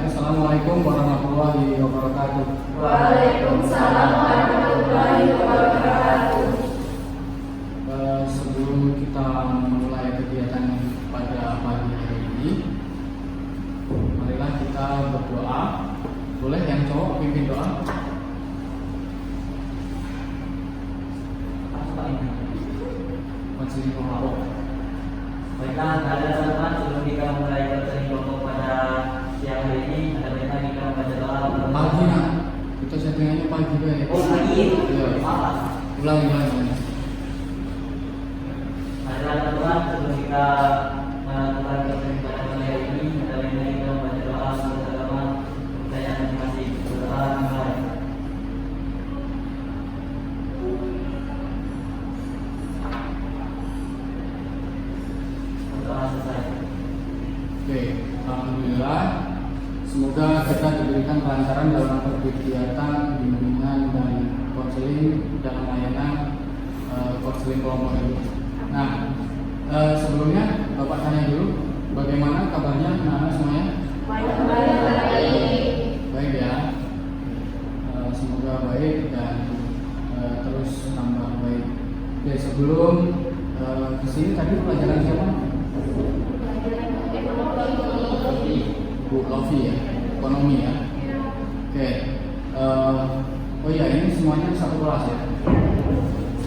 Assalamualaikum warahmatullahi wabarakatuh. Waalaikumsalam warahmatullahi wabarakatuh. Sebelum kita memulai kegiatan pada pagi hari ini, marilah kita berdoa. Boleh yang cowok pimpin doa? Majelis kelompok. Baiklah, ada teman-teman sebelum kita mulai bertemu kelompok pada siang hari ini, ada baiknya kita membaca doa. Pagi nak, kita settingannya pagi baik. Oh pagi, Iya. maaf. Ulang. Ada teman-teman sebelum kita melakukan bertemu pada pagi hari ini, ada baiknya kita membaca doa menurut agama kepercayaan masing-masing. Berdoa mulai. Doa selesai. Oke, alhamdulillah. Semoga kita diberikan kelancaran dalam kegiatan bimbingan dan konseling dalam layanan konseling kelompok ini. Nah, sebelumnya Bapak tanya dulu, bagaimana kabarnya anak-anak semuanya? Baik ya. Semoga baik dan terus tambah baik. Oke, sebelum kesini tadi pelajaran siapa? Bu Lofi ya, ekonomi ya. Oke. Oh iya, ini semuanya satu kelas ya.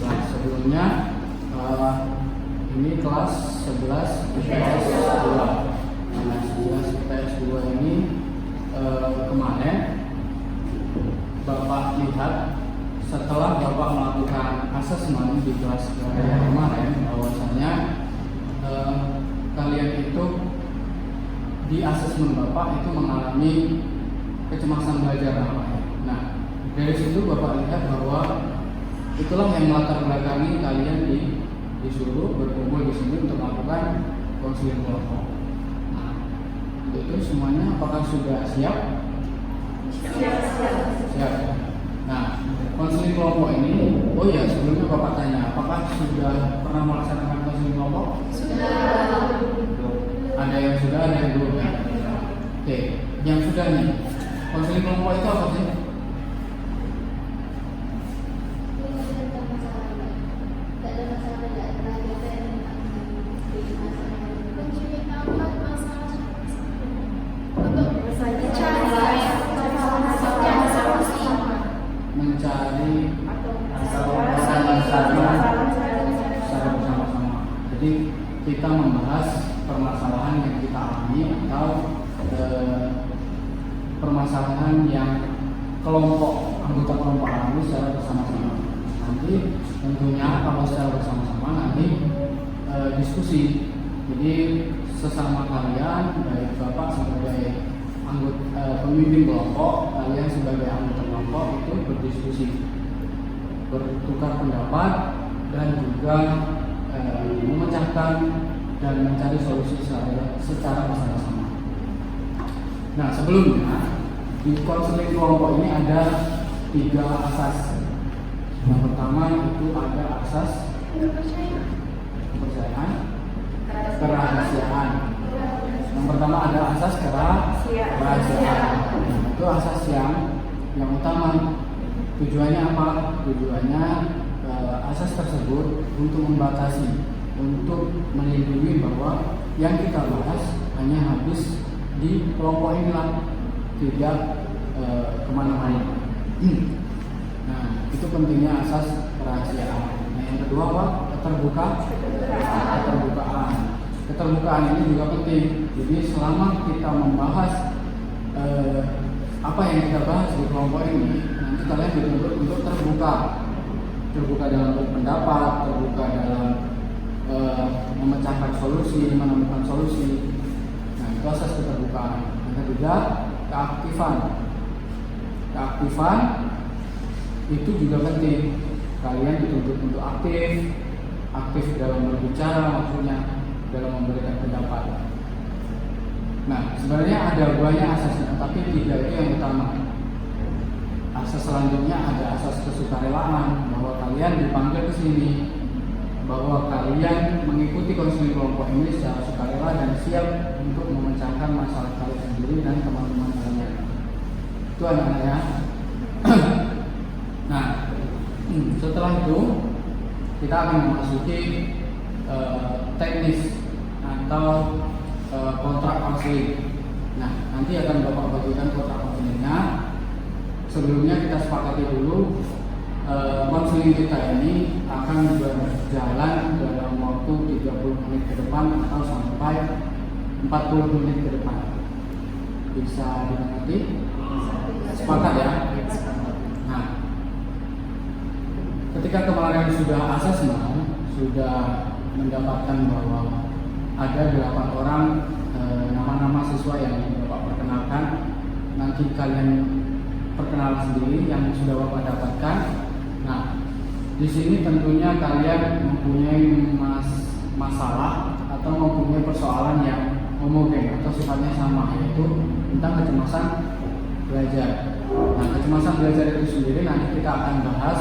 Nah, sebelumnya ini kelas 11 IPS 2. Nah, 11 IPS 2 ini kemarin Bapak lihat setelah Bapak melakukan asesmen di kelas kemarin bahwasanya kalian itu di asesmen Bapak itu mengalami kecemasan belajar namanya. Nah, dari situ Bapak lihat bahwa itulah yang melatar belakangi kalian disuruh berkumpul di sini untuk melakukan konseling kelompok. Nah, untuk itu semuanya apakah sudah siap? Siap. Nah, konseling kelompok ini, oh ya sebelumnya Bapak tanya, apakah sudah pernah melaksanakan konseling kelompok? Ada yang sudah, ada yang belum ya. Oke, yang sudah nih, konseling kelompok itu apa sih? Mencari secara bersama-sama. Jadi kita membahas permasalahan yang kita alami atau permasalahan yang anggota kelompok alami secara bersama-sama. Nanti tentunya kalau secara bersama-sama nanti diskusi. Jadi sesama kalian, baik Bapak sebagai pemimpin kelompok, kalian sebagai anggota kelompok itu berdiskusi, bertukar pendapat dan juga memecahkan dan mencari solusi secara bersama-sama. Nah, sebelumnya di konseling kelompok ini ada 3 asas. Yang pertama itu ada asas kepercayaan, kerahasiaan. Yang pertama ada asas kerahasiaan. Itu asas yang utama. Tujuannya apa? Tujuannya asas tersebut untuk membatasi, untuk melindungi bahwa yang kita bahas hanya habis di kelompok inilah, tidak kemana-mana. Nah, itu pentingnya asas kerahasiaan. Nah, yang kedua apa? Keterbukaan. Keterbukaan ini juga penting. Jadi selama kita membahas apa yang kita bahas di kelompok ini, nanti kalian dituntut untuk terbuka dalam berpendapat, terbuka dalam memecahkan solusi, menemukan solusi. Nah, itu asas keterbukaan. Yang ketiga, keaktifan itu juga penting. Kalian dituntut untuk aktif dalam berbicara, maksudnya dalam memberikan pendapat. Nah, sebenarnya ada banyak asasnya, tapi 3 itu yang utama. Asas selanjutnya ada asas kesukarelaan, bahwa kalian dipanggil ke sini bahwa kalian mengikuti konseling kelompok ini secara sukarela dan siap untuk memecahkan masalah kalian sendiri dan teman-teman kalian. Itu anak-anak ya. Nah, setelah itu kita akan memasuki teknis atau kontrak konseling. Nah, nanti akan Bapak bagikan kontrak konselingnya. Sebelumnya kita sepakati dulu konseling kita ini akan berjalan dalam waktu 30 menit ke depan atau sampai 40 menit ke depan. Bisa dimengerti? Sepakat ya? Nah, ketika kemarin sudah asesmen, sudah mendapatkan bahwa ada 8 orang nama-nama siswa yang Bapak perkenalkan, nanti kalian perkenalan sendiri yang sudah Bapak dapatkan. Nah, di sini tentunya kalian mempunyai masalah atau mempunyai persoalan yang homogen atau sifatnya sama, yaitu tentang kecemasan belajar. Nah, kecemasan belajar itu sendiri nanti kita akan bahas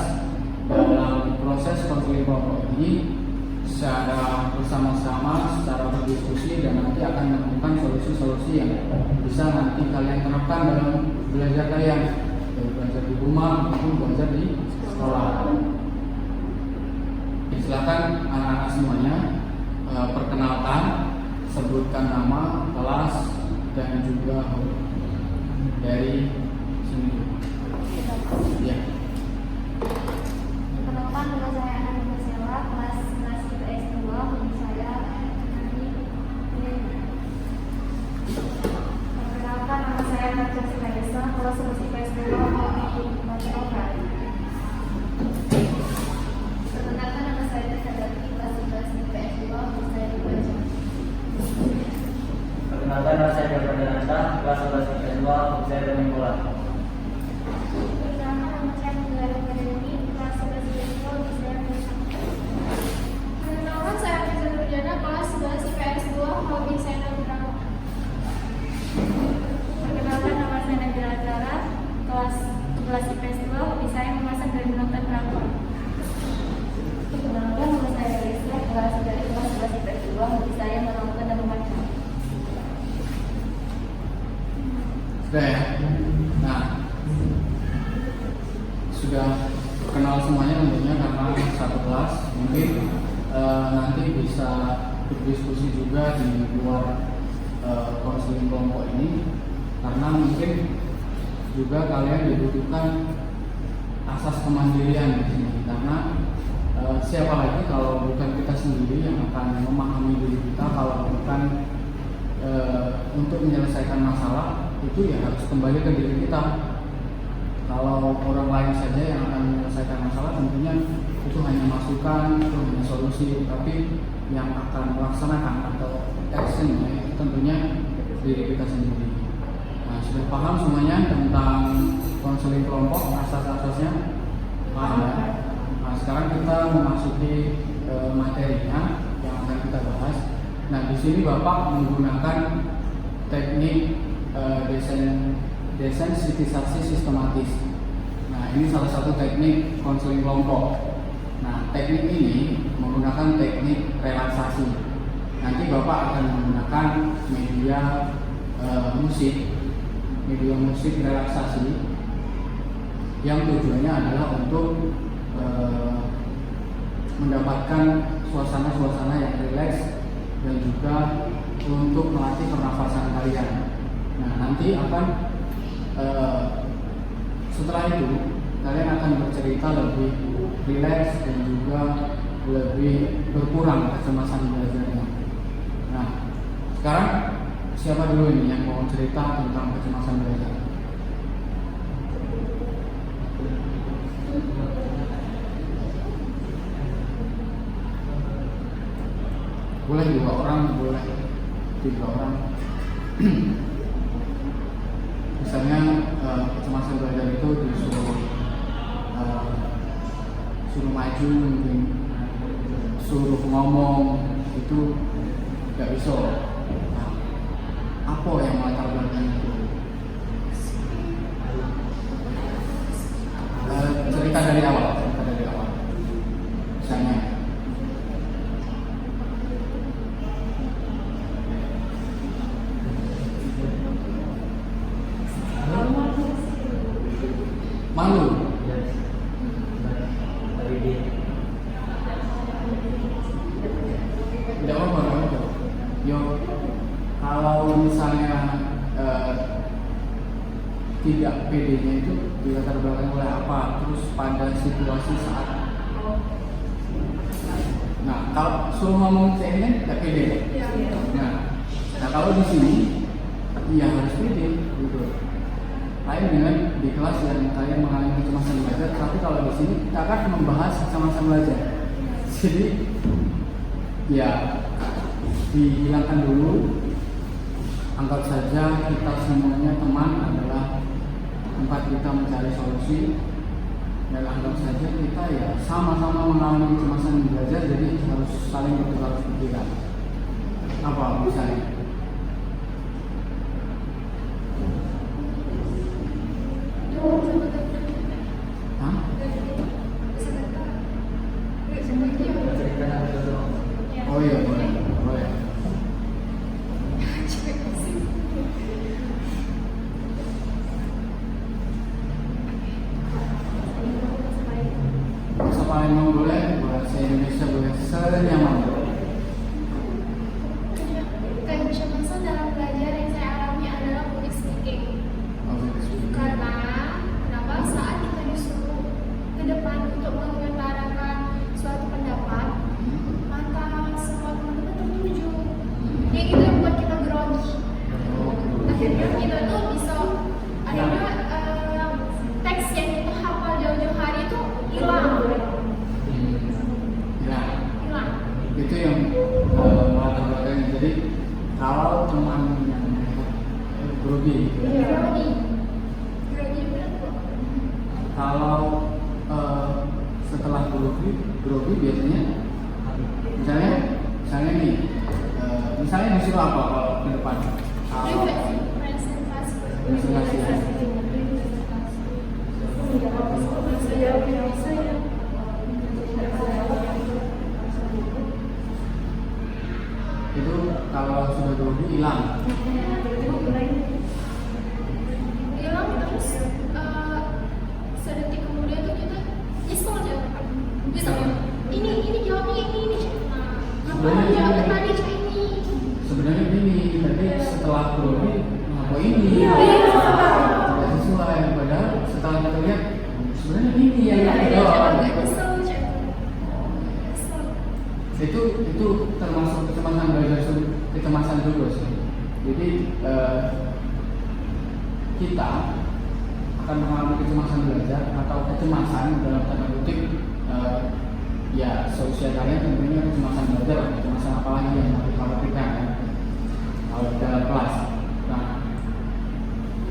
dalam proses konseling kelompok ini secara bersama-sama, secara berdiskusi, dan nanti akan menemukan solusi-solusi yang bisa nanti kalian terapkan dalam belajar kalian, baik belajar di rumah maupun belajar di sekolah. Silakan anak-anak semuanya perkenalkan, sebutkan nama, kelas, dan juga dari sini. Ya. Perkenalkan, nama saya Ana Marcella, kelas 11 IPS 2. Hobi saya Perkenalkan, nama saya Nadia Silaisa, kelas 11 IPS 2. Hobi baca novel. Perkenalkan, nama saya Tessa Dati, kelas 11 IPS 2. Hobi saya membaca. Perkenalkan, nama saya Dr. Dananta, kelas 11 IPS 2, hobi saya bermain bola. Perkenalkan, nama saya Mugara Madani, kelas 11 IPS 2. Hobi saya membaca. Perkenalkan, saya Rizal Nurjana, kelas 11 IPS 2. Hobi saya nongkrong. Perkenalkan, nama saya Nabila Azara, kelas 11 IPS 2. Hobi saya memasak dan menonton drakor. Perkenalkan, nama saya Elisa, kelas 11 IPS 2. Hobi saya menonton dan membaca. Sudah ya? Nah, sudah kenal semuanya tentunya karena satu kelas. Mungkin nanti bisa berdiskusi juga di luar konseling kelompok ini, karena mungkin juga kalian dibutuhkan asas kemandirian di sini. Karena siapa lagi kalau bukan kita sendiri yang akan memahami diri kita, kalau bukan untuk menyelesaikan masalah itu ya harus kembali ke diri kita. Kalau orang lain saja yang akan menyelesaikan masalah, tentunya itu hanya masukan, itu hanya solusi, tapi yang akan melaksanakan atau action itu tentunya diri kita sendiri. Nah, sudah paham semuanya tentang konseling kelompok, asas-asasnya? Paham ya? Nah, sekarang kita memasuki materinya yang akan kita bahas. Nah, di sini Bapak menggunakan teknik desensitisasi sistematis. Nah, ini salah satu teknik konseling kelompok. Nah, teknik ini menggunakan teknik relaksasi. Nanti Bapak akan menggunakan media musik relaksasi yang tujuannya adalah untuk mendapatkan suasana-suasana yang rileks dan juga untuk melatih pernafasan kalian. Nah, nanti akan setelah itu kalian akan bercerita lebih rileks dan juga lebih berkurang kecemasan belajarnya. Nah, sekarang siapa dulu ini yang mau cerita tentang kecemasan belajar? Boleh 2 orang, boleh 3 orang. Misalnya kecemasan belajar itu disuruh suruh maju, mungkin suruh ngomong, itu nggak bisa. Nah, apa yang melatar belakang itu? Cerita dari awal. Misalnya malu. Yes. Tapi dia Tidak apa-apa. Yo, kalau misalnya tidak PD-nya itu dilatar belakangi oleh apa, terus pada situasi saat. Nah, kalau suruh ngomong CNN nggak pede. Nah, kalau di sini, iya harus pede, gitu. Lain dengan di kelas yang kalian mengalami kecemasan belajar, tapi kalau di sini kita akan membahas kecemasan belajar. Jadi, ya dihilangkan dulu. Anggap saja kita semuanya teman adalah tempat kita mencari solusi. Dan anggap saja kita ya sama-sama mengalami kecemasan belajar, jadi harus saling bertukar pikiran. Apa misalnya? Hah? Oh iya boleh. Bahasa Palembang boleh, bahasa Indonesia boleh, senyaman. Kecemasan dalam belajar yang saya alami adalah public speaking. Karena kenapa saat kita disuruh ke depan untuk mengutarakan suatu pendapat, mata semua teman-teman tertuju. Yang itu yang membuat kita grogi. Akhirnya kita tuh bisa akhirnya teks yang kita hafal jauh-jauh hari itu hilang. Hilang. Itu yang melatar belakangnya. Jadi kalau teman yang grogi, Grogi benar kok. kalau setelah grogi biasanya misalnya nih, misalnya disuruh apa kalau ke depan? Kalau presentasi. Itu kalau sudah grogi hilang. Hilang terus sedetik kemudian tuh kita nyesel aja. Ini jawabnya ini. Nah, apa jawabnya tadi ini? Sebenarnya ini tadi setelah grogi apa ini? Iya. Tidak sesuai. Padahal setelah kita lihat sebenarnya ini yang kita jawab. Itu termasuk kecemasan belajar, kecemasan juga sih. Jadi kita akan mengalami kecemasan belajar atau kecemasan dalam tanda kutip, ya seusia kalian tentunya kecemasan belajar, kecemasan apa lagi yang harus dikhawatirkan kan kalau dalam kelas. Nah,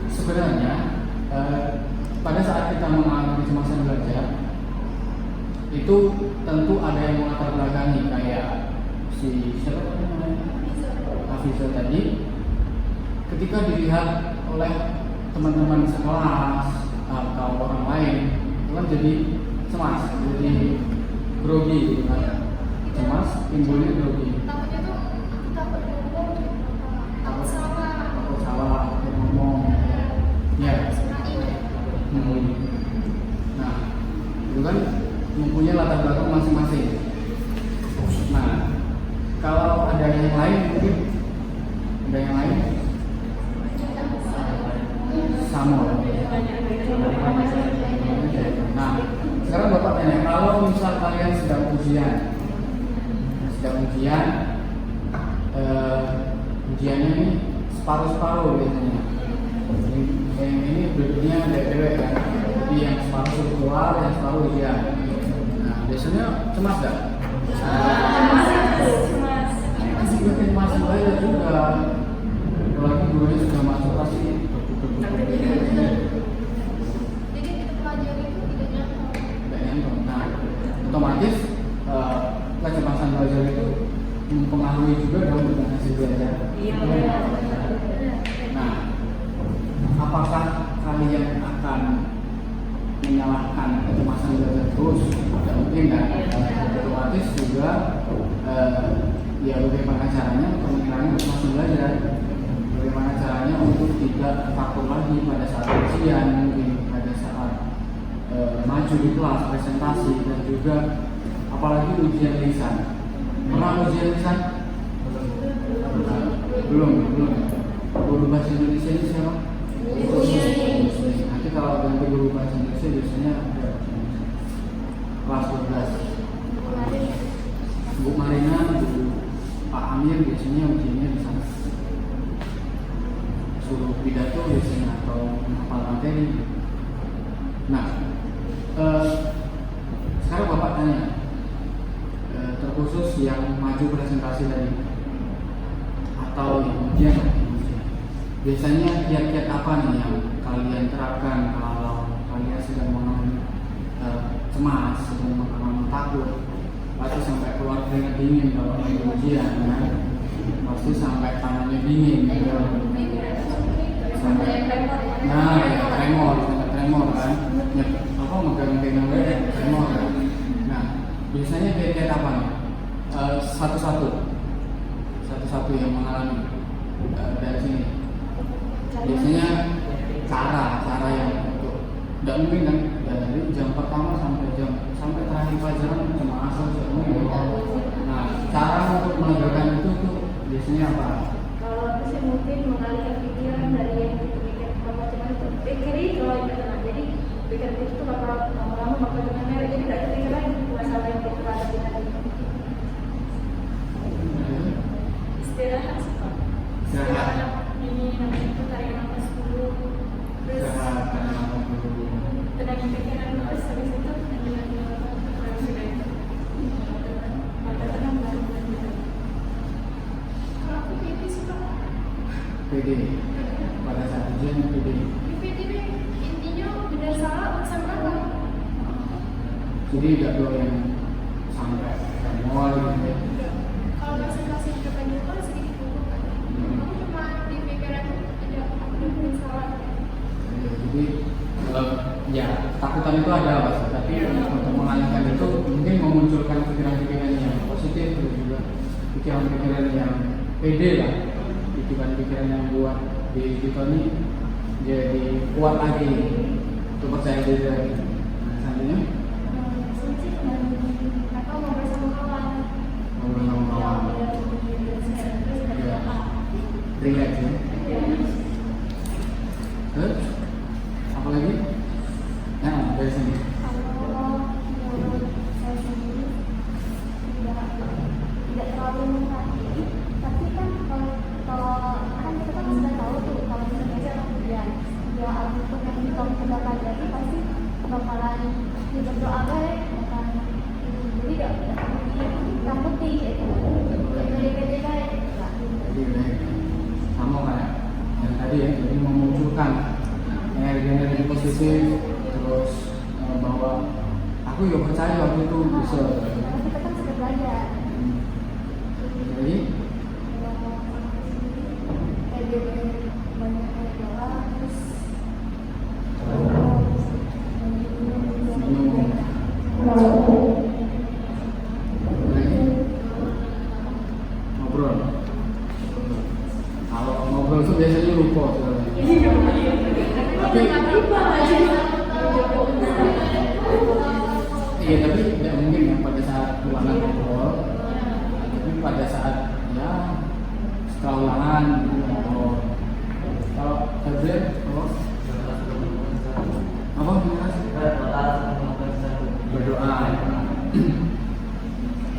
sebenarnya pada saat kita mengalami kecemasan belajar itu tentu ada yang melatar belakangi, kayak siapa namanya Hafiza tadi, ketika dilihat oleh teman-teman sekelas atau orang lain itu kan jadi cemas, jadi grogi gitu kan. Cemas timbulnya grogi, Takutnya tuh takut ngomong, takut salah, takut ngomong ya. Nah itu kan mempunyai latar belakang masing-masing. Nah, kalau ada yang lain mungkin ada yang lain sama. Nah, sekarang Bapak tanya, kalau misal kalian sedang ujian, ujiannya ini separuh-separuh biasanya. Yang ini berdua dewek kan, jadi yang separuh suruh keluar, yang separuh ujian. Nah, biasanya cemas gak? Masih bikin masuk aja juga. Apalagi gurunya sudah masuk pasti. Jadi kita pelajari itu tidak nyantol. Nah, otomatis kecemasan belajar itu mempengaruhi juga dong dengan hasil belajar. Nah, apakah kalian akan menyalahkan kecemasan belajar terus? Tidak mungkin kan? Otomatis juga ya bagaimana caranya untuk mengurangi kecemasan belajar? Bagaimana caranya untuk tidak takut lagi pada saat ujian, mungkin pada saat maju di kelas, presentasi, dan juga apalagi ujian lisan. Pernah ujian lisan? Belum. Guru bahasa Indonesia ini siapa? Nanti kalau ganti guru bahasa Indonesia biasanya ada kelas 12. Bu Marina, Bu Pak Amir biasanya ujiannya di sana. Suruh pidato biasanya atau hafal materi. Nah, sekarang Bapak tanya, terkhusus yang maju presentasi tadi atau yang ujian. Biasanya kiat-kiat apa nih yang kalian terapkan kalau kalian sedang mengalami cemas, sedang mengalami takut, pasti sampai keluar keringat dingin kalau lagi ujian, kan? Pasti sampai tangannya dingin, sampai tremor kan? Megang-megang tremor kan? Nah, biasanya kiat-kiat apa nih? Satu-satu yang mengalami dari sini. Biasanya cara yang untuk tidak mungkin kan dari jam pertama sampai terakhir pelajaran cuma asal semua. Nah, cara untuk menegakkan itu tuh biasanya apa? Kalau aku sih mungkin mengalihkan pikiran dari yang dipikir macam-macam itu pikiri kalau yang tenang. Jadi pikir itu bakal lama-lama bakal dengan jadi tidak terpikir lagi masalah yang kita hadapi tadi. Istirahat sih Pak. Istirahat. Ini namanya tarik nafas dulu. Terus tenangin pikiran dulu. Habis itu kalau aku PD sih Pak. PD pada saat ujian PD. PD intinya benar salah urusan Bapak. Jadi tidak boleh yang sampai tremor gitu. Kalau presentasi di depan itu kan sedikit dulu kan. Aku cuma di pikiran ada aku udah salah. Jadi ya takutan itu ada Mas, tapi untuk mengalihkan itu mungkin memunculkan pikiran-pikiran yang positif dan juga pikiran-pikiran yang pede lah, pikiran-pikiran yang buat di kita ini jadi kuat lagi untuk percaya diri lagi. Nah, selanjutnya ngobrol sama kawan. Relax ya. Terus apa lagi? Nah, dari sini. Kalau menurut saya sendiri tidak terlalu memperhati, tapi kan kalau kan kita kan sudah tahu tuh kalau misalnya ujian ya apapun yang kita pelajari pasti bakalan berdoa baik, bakalan jadi tidak takuti gitu. Jadi baik. Jadi sama kayak yang tadi ya, jadi memunculkan energi positif, terus bahwa aku ya percaya waktu itu bisa. Karena kita kan sudah belajar. Jadi banyak berdoa terus ngobrol. Kalau ngobrol itu biasanya lupa. Tapi iya, tapi tidak mungkin ya pada saat ulangan ngobrol. Tapi pada saat ya setelah ulangan ngobrol. Kalau Febri, apa? Berdoa.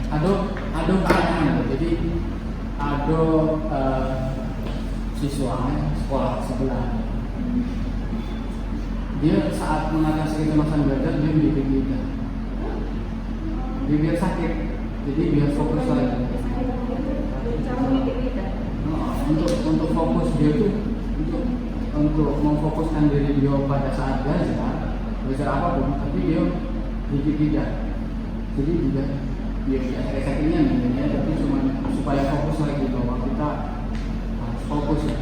Ado keadaan. Jadi ado siswa sekolah sebelah. Dia saat mengatasi kecemasan belajar dia menjadi kita. Dia biar sakit, jadi biar fokus lagi. Untuk fokus dia tuh untuk memfokuskan diri dia pada saat belajar apapun, tapi dia tidak. Jadi juga dia sakitnya namanya, tapi cuma supaya fokus lagi bahwa kita harus fokus ya,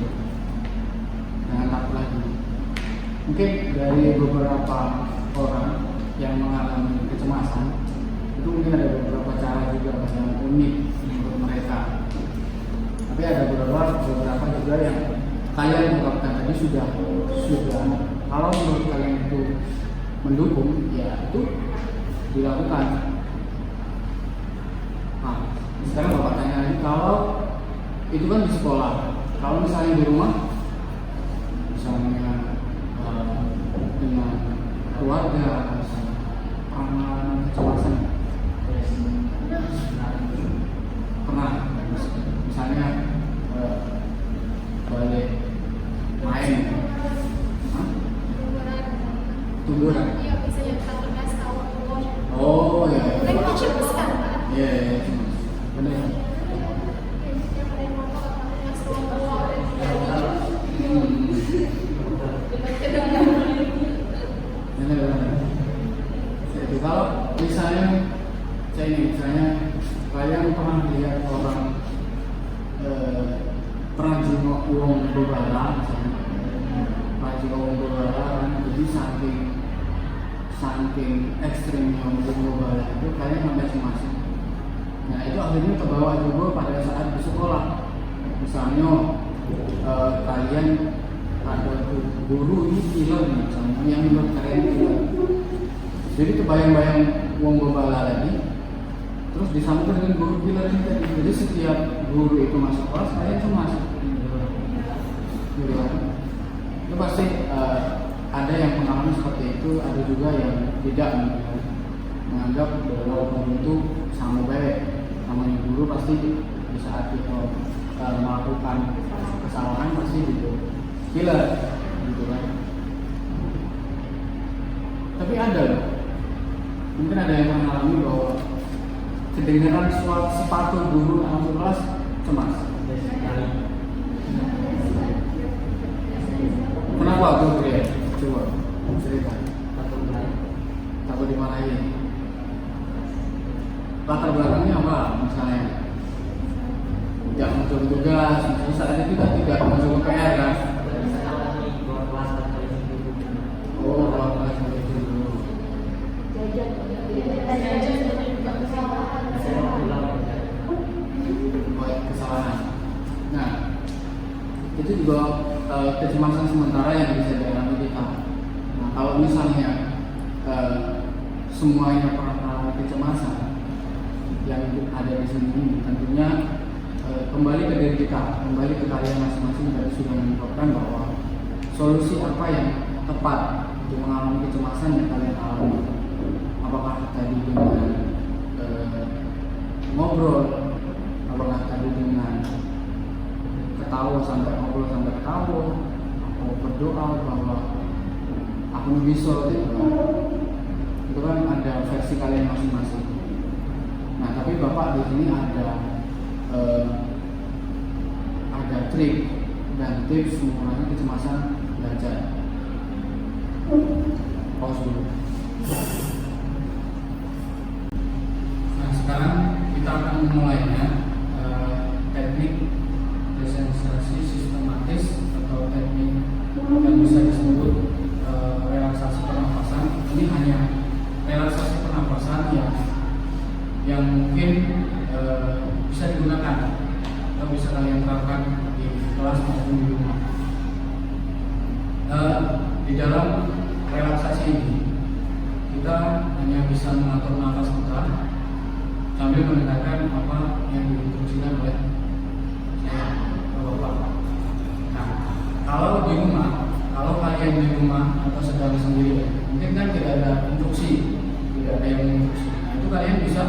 jangan takut lagi. Mungkin dari beberapa orang yang mengalami kecemasan itu mungkin ada beberapa cara juga yang unik menurut mereka. Tapi ada beberapa juga yang kalian ungkapkan tadi sudah. Kalau menurut kalian itu mendukung, ya itu dilakukan. Nah, sekarang Bapak tanya lagi, kalau itu kan di sekolah, kalau misalnya di rumah, misalnya dengan keluarga, aman, kecemasan, pernah misalnya balik main, tuburan. Iya, misalnya kita kasih tahu Allah. Oh ya. Kan cemas kan, Pak? Iya, cemas. Benar. Jadi kalau misalnya kalian pernah lihat orang pernah jenguk uang berbala, jadi saking ekstrimnya uang berbala itu kalian sampai cemas. Nah itu akhirnya terbawa juga pada saat di sekolah. Misalnya kalian ada guru ini killer nih, misalnya yang menurut kalian killer. Jadi kebayang-bayang uang berbala lagi, terus disambung dengan guru killer ini tadi. Jadi setiap guru itu masuk kelas, kalian cemas. Gitu kan? Itu pasti ada yang mengalami seperti itu, ada juga yang tidak menganggap bahwa guru itu sama baik. Namanya guru pasti di saat kita melakukan kesalahan pasti gitu killer, gitu kan. Tapi ada loh, mungkin ada yang mengalami bahwa kedengaran suara sepatu guru dalam kelas cemas. Kenapa tuh dia? Coba cerita. Takut dimarahin. Latar belakangnya apa? Misalnya tidak muncul tugas, misalnya saat itu tidak muncul PR kan? Oh, kelas itu dulu. Kesalahan. Nah, itu juga kecemasan sementara yang bisa dialami kita. Nah, kalau misalnya semuanya pernah mengalami kecemasan yang ada di sini, tentunya kembali ke diri kita, kembali ke kalian masing-masing tadi sudah menunjukkan bahwa solusi apa yang tepat untuk mengalami kecemasan yang kalian alami. Apakah tadi dengan ngobrol, apakah tadi dengan ketawa sampai ngobrol sampai ketawa, atau berdoa bahwa aku bisa itu kan ada versi kalian masing-masing. Nah tapi Bapak di sini ada trik dan tips mengurangi kecemasan belajar. Pause dulu. Nah sekarang kita akan memulainya, teknik desensitisasi sistematis atau teknik yang bisa disebut relaksasi pernapasan. Ini hanya relaksasi pernapasan yang mungkin bisa digunakan atau bisa kalian terapkan di kelas maupun di rumah. Di dalam relaksasi ini kita hanya bisa mengatur nafas kita sambil mendengarkan apa yang diinstruksikan oleh Bapak. Nah, kalau di rumah, kalau kalian di rumah atau sedang sendiri, mungkin kan tidak ada instruksi, tidak ada yang menginstruksi. Nah, itu kalian bisa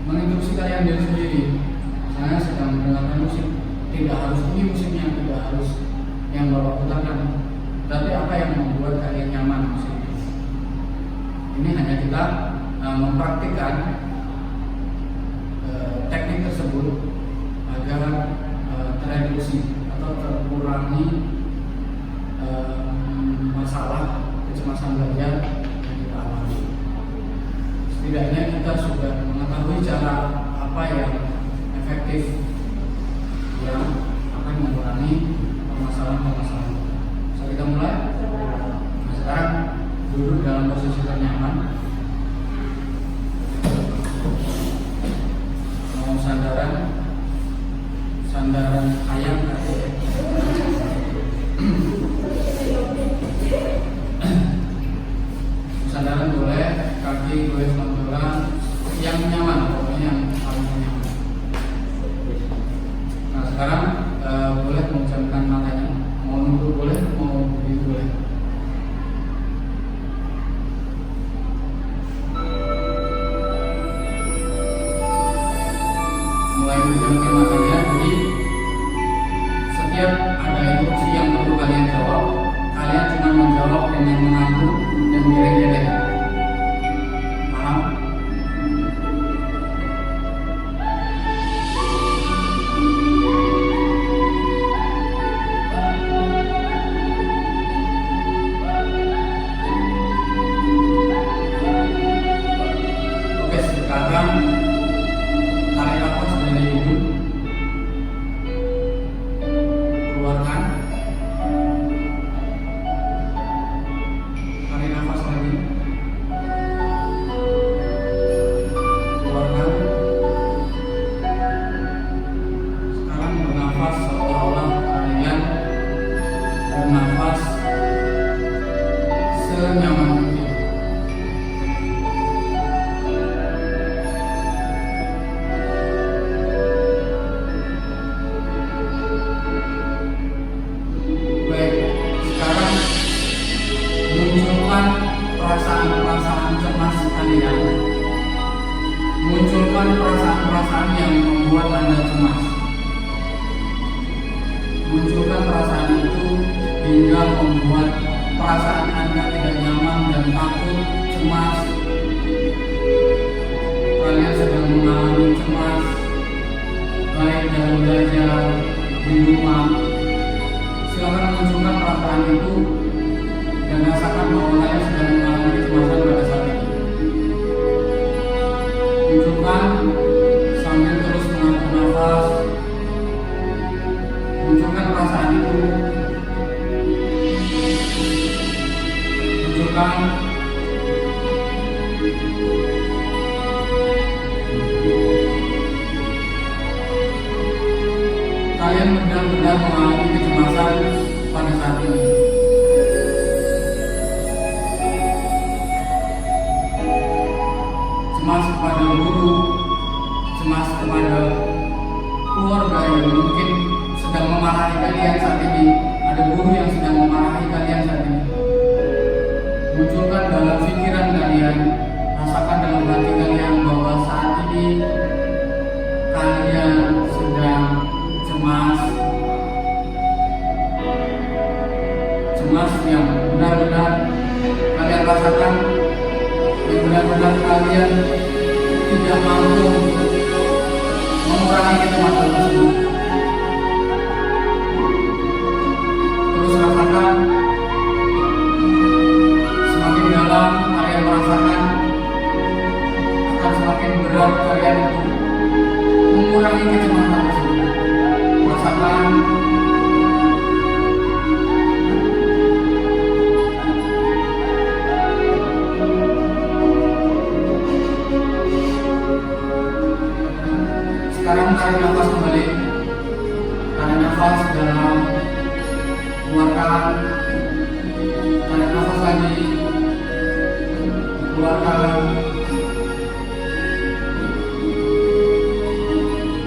menginstruksi kalian diri sendiri. Misalnya sedang mendengarkan musik, tidak harus ini musiknya, tidak harus yang Bapak putarkan. Tapi apa yang membuat kalian nyaman musik ini hanya kita mempraktikkan teknik tersebut agar tereduksi atau terkurangi masalah kecemasan belajar yang kita alami. Setidaknya kita sudah mengetahui cara apa yang efektif yang akan mengurangi permasalahan-permasalahan. Bisa kita mulai? Nah, sekarang duduk dalam posisi ternyaman. Mau sandaran ayam kaki. sekarang boleh mengucapkan matanya. Mau nunduk boleh, mau begitu boleh. Mulai mengucapkan matanya. Jadi setiap ada instruksi yang perlu kalian jawab, kalian cuma menjawab dengan mengangguk dan miring-miring. Paham? Oke, sekarang tarik nafas dari hidung, keluarkan, tarik nafas lagi, keluarkan. Sekarang bernafas seolah-olah kalian bernafas senyaman mungkin. Baik, sekarang munculkan perasaan-perasaan cemas kalian. Munculkan perasaan-perasaan yang membuat Anda cemas. Munculkan perasaan itu hingga membuat perasaan Anda tidak nyaman dan takut, cemas. Kalian sedang mengalami cemas, baik dalam belajar, di rumah. Silakan munculkan perasaan itu dan rasakan bahwa kalian sedang mengalami kecemasan pada saat itu. Munculkan sambil terus mengatur nafas. Munculkan perasaan itu. Munculkan. Kalian benar-benar mengalami kecemasan pada saat ini. Cemas kepada guru, cemas kepada keluarga yang mungkin sedang memarahi kalian saat ini. Ada guru yang sedang memarahi kalian saat ini. Munculkan dalam pikiran kalian, rasakan dalam hati kalian bahwa saat ini kalian sedang cemas. Cemas yang benar-benar kalian rasakan, yang benar-benar kalian tidak mampu mengurangi kecemasan tersebut. Terus rasakan, semakin dalam kalian merasakan, akan semakin berat kalian untuk mengurangi kecemasan tersebut. Rasakan. Sekarang tarik nafas kembali. Tarik nafas dalam, keluarkan. Tarik nafas lagi, keluarkan.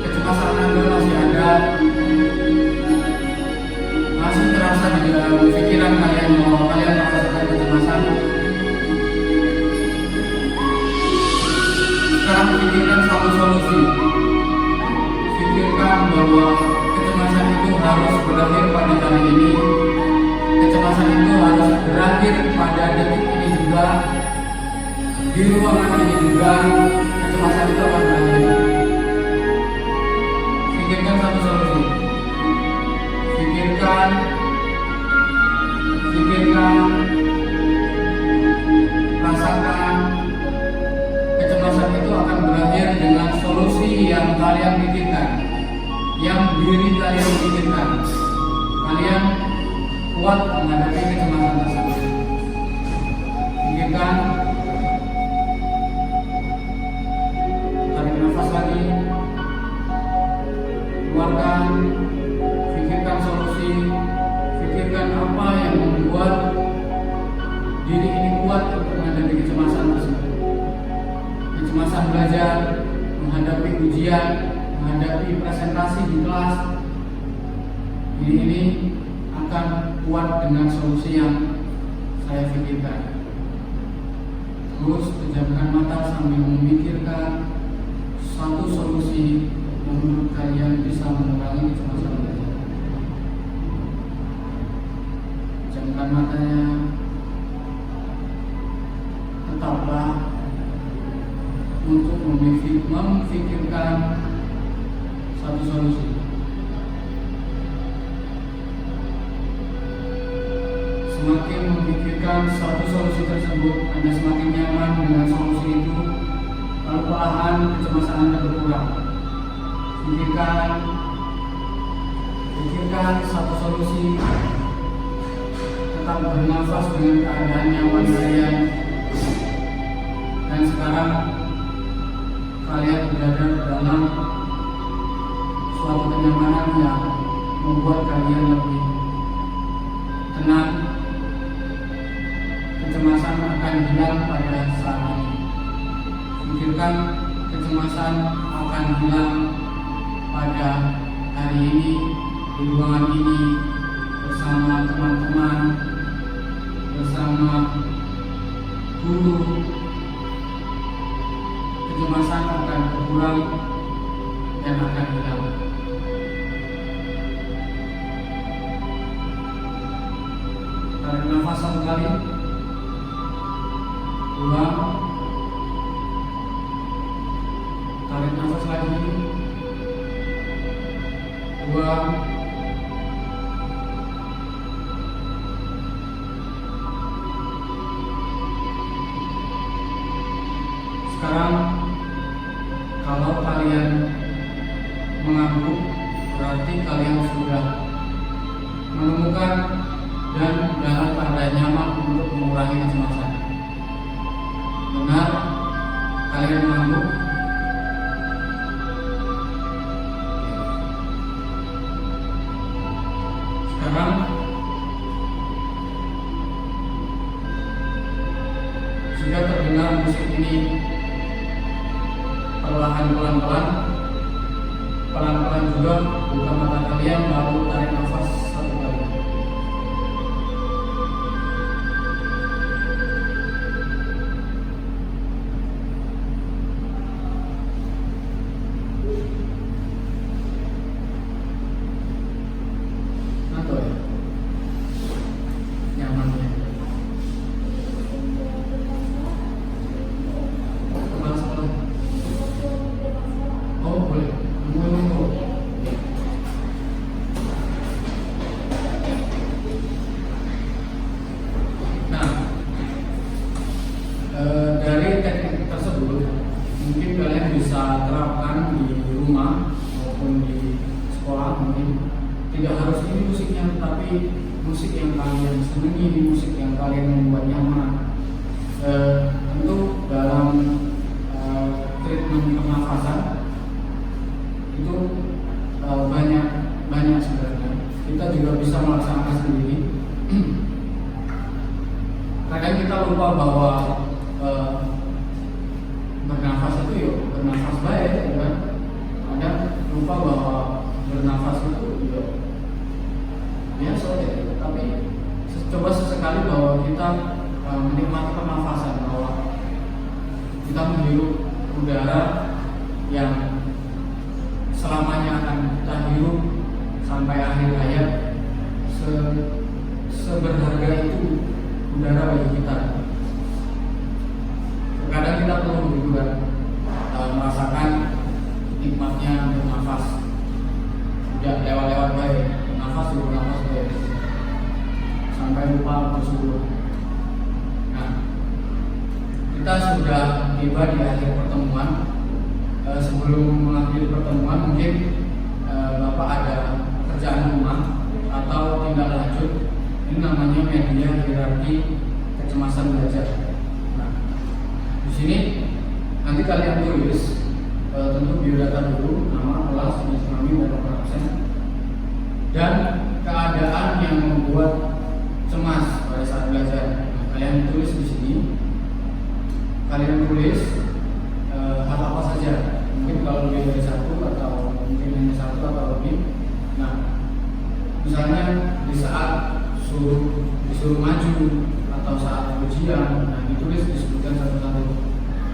Kecemasan Anda masih ada, masih terasa di dalam pikiran kalian bahwa kalian merasakan kecemasan. Sekarang pikirkan satu solusi. Pikirkan bahwa kecemasan itu harus berakhir pada kali ini. Kecemasan itu harus berakhir pada detik ini juga. Di ruangan ini juga kecemasan itu akan berakhir. Pikirkan satu solusi. Pikirkan, rasakan. Kecemasan itu akan berakhir dengan solusi yang kalian pikirkan, yang diri kalian pikirkan. Kalian kuat menghadapi kecemasan tersebut. Pikirkan, tarik nafas lagi, keluarkan, pikirkan solusi, pikirkan apa yang membuat diri ini kuat untuk menghadapi kecemasan tersebut. Kecemasan belajar, menghadapi ujian, menghadapi presentasi di kelas, ini akan kuat dengan solusi yang saya pikirkan. Terus pejamkan mata sambil memikirkan satu solusi yang menurut kalian bisa mengurangi kecemasan belajar. Pejamkan matanya, tetaplah untuk memikirkan satu solusi. Semakin memikirkan satu solusi tersebut, Anda semakin nyaman dengan solusi itu, lalu perlahan kecemasan Anda berkurang. Pikirkan satu solusi, tetap bernafas dengan keadaan nyaman kalian, dan sekarang kalian berada dalam suatu kenyamanan yang membuat kalian lebih tenang. Kecemasan akan hilang pada saat ini. Pikirkan kecemasan akan hilang pada hari ini, di ruangan ini, bersama teman-teman, bersama guru. Kecemasan akan berkurang dan akan hilang. Tarik nafas satu kali, ulang, tarik nafas lagi, ulang, sekarang kalau kalian mengangguk, berarti kalian sudah menemukan dan dalam keadaan nyaman untuk mengurangi kecemasan. Benar, kalian mengangguk. Sekarang sudah terdengar musik ini perlahan pelan-pelan juga buka mata kalian, lalu tarik nafas satu kali. Atau ya, nyaman ya. Oh boleh, nah, dari teknik tersebut mungkin kalian bisa terapkan di rumah maupun di sekolah. Mungkin tidak harus ini musiknya, tapi musik yang kalian senangi, musik yang kalian membuat nyaman. Tentu dalam treatment pernafasan itu banyak sebenarnya. Kita juga bisa melaksanakan sendiri. Kadang kita lupa bahwa bernafas itu yuk bernafas baik, kan? Kadang lupa bahwa bernafas itu yuk biasa aja. Tapi coba sesekali bahwa kita menikmati pernafasan, bahwa kita menghirup udara yang selamanya akan kita hirup sampai akhir hayat. Seberharga itu udara bagi kita. Terkadang kita perlu juga merasakan nikmatnya bernafas. Tidak lewat-lewat baik, nafas baik, sampai lupa bersyukur. Nah, kita sudah tiba di akhir pertemuan. Sebelum mengakhiri pertemuan, mungkin Bapak ada kerjaan rumah atau tindak lanjut. Ini namanya media hierarki kecemasan belajar. Nah, di sini nanti kalian tulis tentu biodata dulu, nama, kelas, jenis kelamin, dan nomor absen, dan keadaan yang membuat cemas pada saat belajar. Nah, kalian tulis di sini. Kalian tulis hal apa saja. Mungkin kalau lebih dari satu atau mungkin hanya satu atau lebih. Nah, misalnya di saat disuruh maju atau saat ujian, nah ditulis disebutkan satu-satu.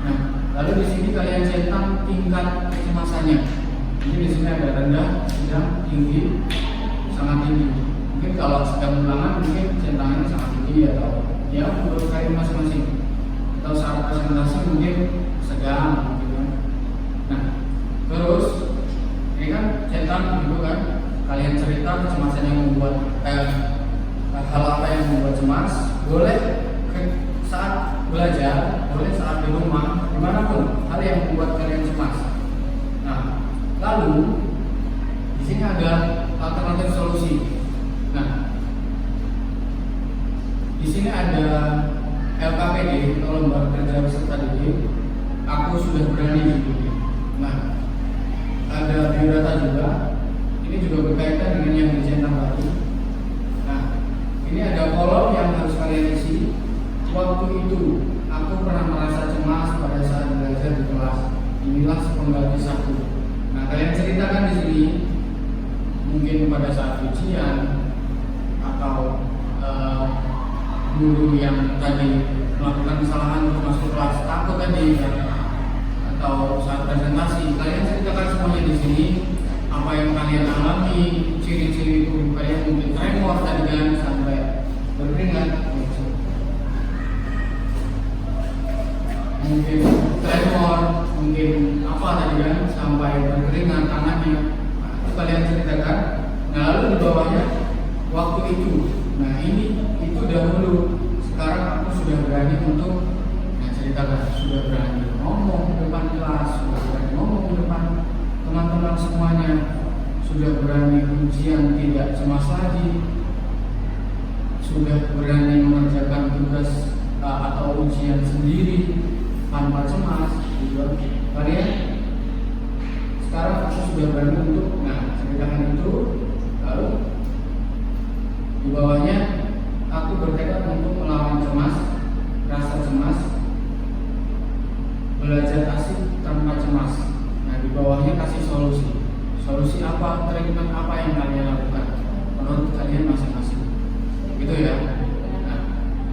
Nah, lalu di sini kalian cetak tingkat kecemasannya. Jadi di sini ada rendah, sedang, tinggi, sangat tinggi. Mungkin kalau sedang ulangan mungkin centangannya sangat tinggi atau ya menurut kalian masing-masing. Atau saat presentasi mungkin sedang gitu kan. Nah, terus ini kan cetak gitu kan. Kalian cerita kecemasan yang membuat hal apa yang membuat cemas, boleh saat belajar, boleh saat di rumah, dimanapun hal yang membuat kalian cemas. Nah, lalu di sini ada alternatif solusi. Nah, di sini ada LKPD atau lembaga kerja peserta didik. Aku sudah berani gitu. Nah, ada biodata juga. Ini juga berkaitan dengan yang dicetak tadi. Nah, ini ada kolom yang harus kalian isi. Waktu itu aku pernah merasa cemas pada saat belajar di kelas. Inilah sepenggal kisahku. Nah, kalian ceritakan di sini. Mungkin pada saat ujian atau guru yang tadi melakukan kesalahan untuk masuk kelas, takut tadi ya, atau saat presentasi. Kalian ceritakan semuanya di sini. Apa yang kalian alami, ciri-ciri tubuh kalian, mungkin tremor tadi kan sampai berkeringat, mungkin tremor, mungkin apa tadi kan sampai berkeringat tangannya. Nah, itu kalian ceritakan. Nah, lalu di bawahnya waktu itu. Nah, itu dahulu. Sekarang aku sudah berani untuk ceritakan, sudah berani ngomong di depan kelas, sudah berani ngomong di depan teman-teman semuanya, sudah berani ujian tidak cemas lagi, sudah berani mengerjakan tugas atau ujian sendiri tanpa cemas. Juga kalian sekarang aku sudah berani untuk ceritakan itu. Lalu di bawahnya aku bertekad untuk melawan cemas, rasa cemas, belajar asik tanpa cemas. Nah, di bawahnya kasih solusi. Solusi apa, treatment apa yang kalian lakukan menurut kalian masing-masing. Gitu ya. Nah,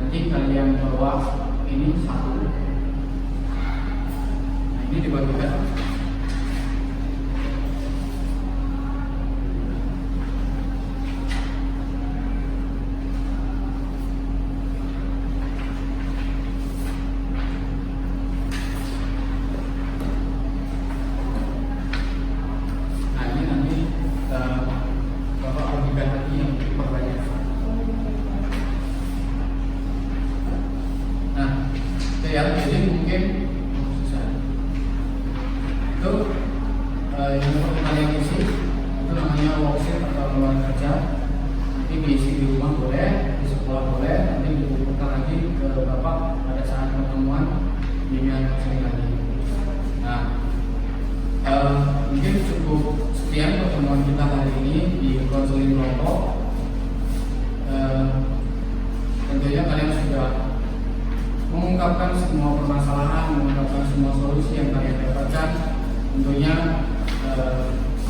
nanti kalian bawa ini satu. Nah, ini dibagikan. Jadi mungkin itu yang perlu kalian isi itu namanya worksheet atau lembaga kerja. Nanti diisi di rumah boleh, di sekolah boleh, nanti dibuka lagi ke bapak pada saat pertemuan bimbingan konseling lagi. Nah, mungkin cukup sekian pertemuan kita hari ini di konseling kelompok. Tentunya kalian sudah mengungkapkan semua permasalahan, mengungkapkan semua solusi yang kalian dapatkan. Tentunya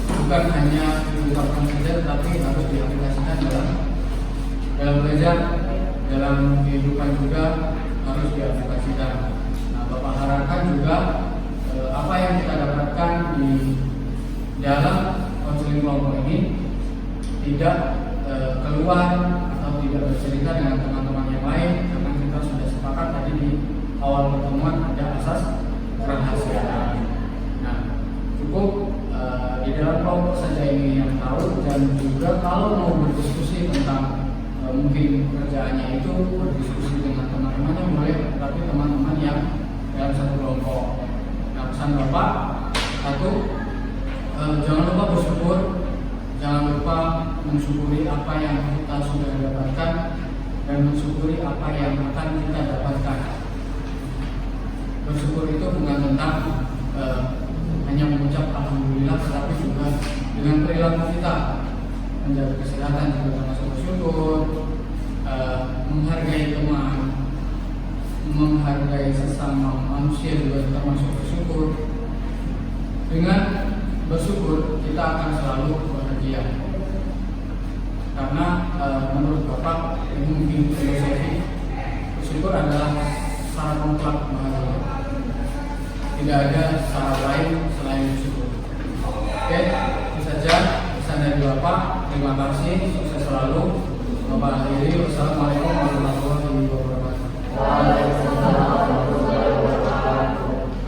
bukan hanya diungkapkan saja, tetapi harus diaplikasikan dalam belajar, dalam kehidupan juga harus diaplikasikan. Nah, Bapak harapkan juga apa yang kita dapatkan di dalam konseling kelompok ini tidak keluar atau tidak bercerita dengan teman-teman yang lain, karena kita sudah sepakat tadi di awal pertemuan ada asas kerahasiaan. Nah, cukup di dalam kelompok saja ini yang tahu, dan juga kalau mau berdiskusi tentang mungkin pekerjaannya itu berdiskusi dengan teman-temannya boleh, tapi teman-teman yang dalam satu kelompok. Nah, pesan Bapak satu, jangan lupa bersyukur, jangan lupa mensyukuri apa yang kita sudah dapatkan dan mensyukuri apa yang akan kita dapatkan. Bersyukur itu bukan tentang hanya mengucap alhamdulillah, tetapi juga dengan perilaku kita, menjaga kesehatan juga termasuk bersyukur, menghargai teman, menghargai sesama manusia juga termasuk bersyukur. Dengan bersyukur kita akan selalu bahagia. Kita menurut Bapak ini mungkin filosofi bersyukur adalah syarat mutlak bahagia. Tidak ada syarat lain selain bersyukur. Oke, itu saja pesan dari Bapak. Terima kasih, sukses selalu. Bapak akhiri, wassalamualaikum warahmatullahi wabarakatuh.